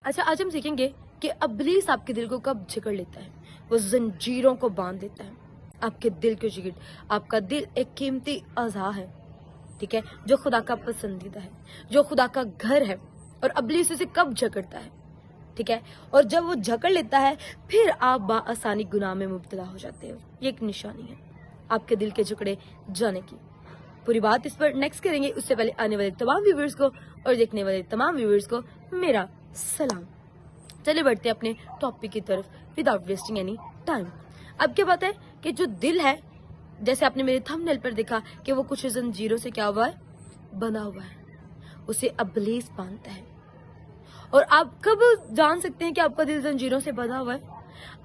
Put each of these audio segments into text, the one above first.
अच्छा, आज हम सीखेंगे कि इब्लीस आपके दिल को कब जकड़ लेता है। वो जंजीरों को बांध देता है, आपके दिल को जकड़। आपका दिल एक कीमती अज़ा है, ठीक है, जो खुदा का पसंदीदा है, जो खुदा का घर है, और इब्लीस उसे कब जकड़ता है, ठीक है। और जब वो जकड़ लेता है फिर आप बाआसानी गुनाह में मुब्तला हो जाते हो। ये एक निशानी है आपके दिल के जकड़े जाने की। पूरी बात इस पर नेक्स्ट करेंगे, उससे पहले आने वाले तमाम व्यूवर्स को और देखने वाले तमाम व्यूवर्स को मेरा सलाम। चलिए बढ़ते हैं अपने टॉपिक की तरफ विदाउट वेस्टिंग एनी टाइम। अब क्या बात है कि जो दिल है, जैसे आपने मेरे थंबनेल पर देखा कि वो कुछ जंजीरों से क्या हुआ है, बंधा हुआ है, उसे इब्लीस बांधता है। और आप कब जान सकते हैं कि आपका दिल जंजीरों से बंधा हुआ है?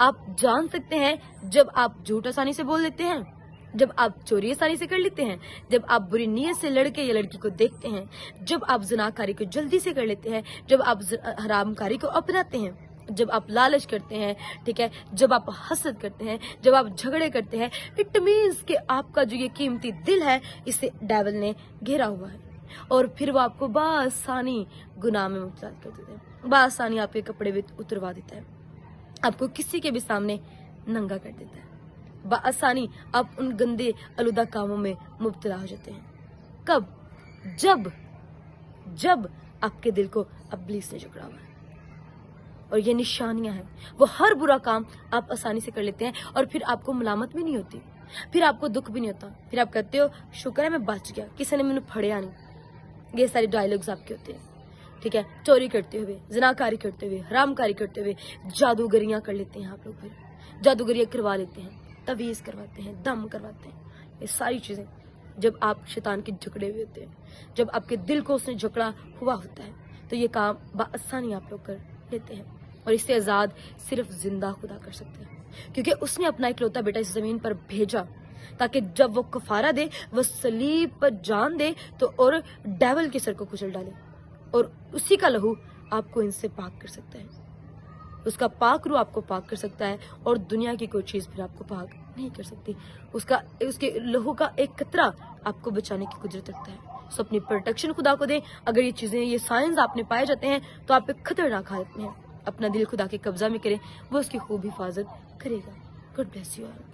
आप जान सकते हैं जब आप झूठ आसानी से बोल लेते हैं, जब आप चोरी आसानी से कर लेते हैं, जब आप बुरी नीयत से लड़के या लड़की को देखते हैं, जब आप ज़िनाकारी को जल्दी से कर लेते हैं, जब आप हरामकारी को अपनाते हैं, जब आप लालच करते हैं, ठीक है, जब आप हसद करते हैं, जब आप झगड़े करते हैं। इट मीन्स कि आपका जो ये कीमती दिल है, इसे डेविल ने घेरा हुआ है और फिर वो आपको बासानी गुनाह में मुब्तला कर देता है, बासानी आपके कपड़े भी उतरवा देता है, आपको किसी के भी सामने नंगा कर देता है, बासानी आप उन गंदे आलूदा कामों में मुब्तला हो जाते हैं। कब? जब आपके दिल को इब्लीस ने जकड़ा हुआ है। और ये निशानियां हैं, वो हर बुरा काम आप आसानी से कर लेते हैं और फिर आपको मलामत भी नहीं होती, फिर आपको दुख भी नहीं होता, फिर आप कहते हो शुक्र है मैं बच गया, किसी ने मैंने फड़िया नहीं। ये सारे डायलॉग्स आपके होते हैं, ठीक है। चोरी करते हुए, ज़िनाकारी करते हुए, हरामकारी करते हुए, जादूगरियां कर लेते हैं आप लोग, फिर जादूगरियां करवा लेते हैं, तवीज़ करवाते हैं, दम करवाते हैं। ये सारी चीज़ें जब आप शैतान के जकड़े हुए होते हैं, जब आपके दिल को उसने जकड़ा हुआ होता है, तो ये काम बाआसानी आप लोग कर लेते हैं। और इससे आज़ाद सिर्फ जिंदा खुदा कर सकते हैं, क्योंकि उसने अपना इकलौता बेटा इस जमीन पर भेजा ताकि जब वो कफारा दे, वो सलीब पर जान दे तो और डेविल के सर को कुचल डाले, और उसी का लहू आपको इनसे पाक कर सकता है। उसका पाक रूह आपको पाक कर सकता है और दुनिया की कोई चीज़ फिर आपको पाक नहीं कर सकती। उसके लहू का एक कतरा आपको बचाने की कुदरत रखता है। सो अपनी प्रोटेक्शन खुदा को दें। अगर ये चीज़ें, ये साइंस आपने पाए जाते हैं तो आप एक खतरनाक हालत में हैं। अपना दिल खुदा के कब्जा में करें, वो उसकी खूब हिफाजत करेगा। God bless you all.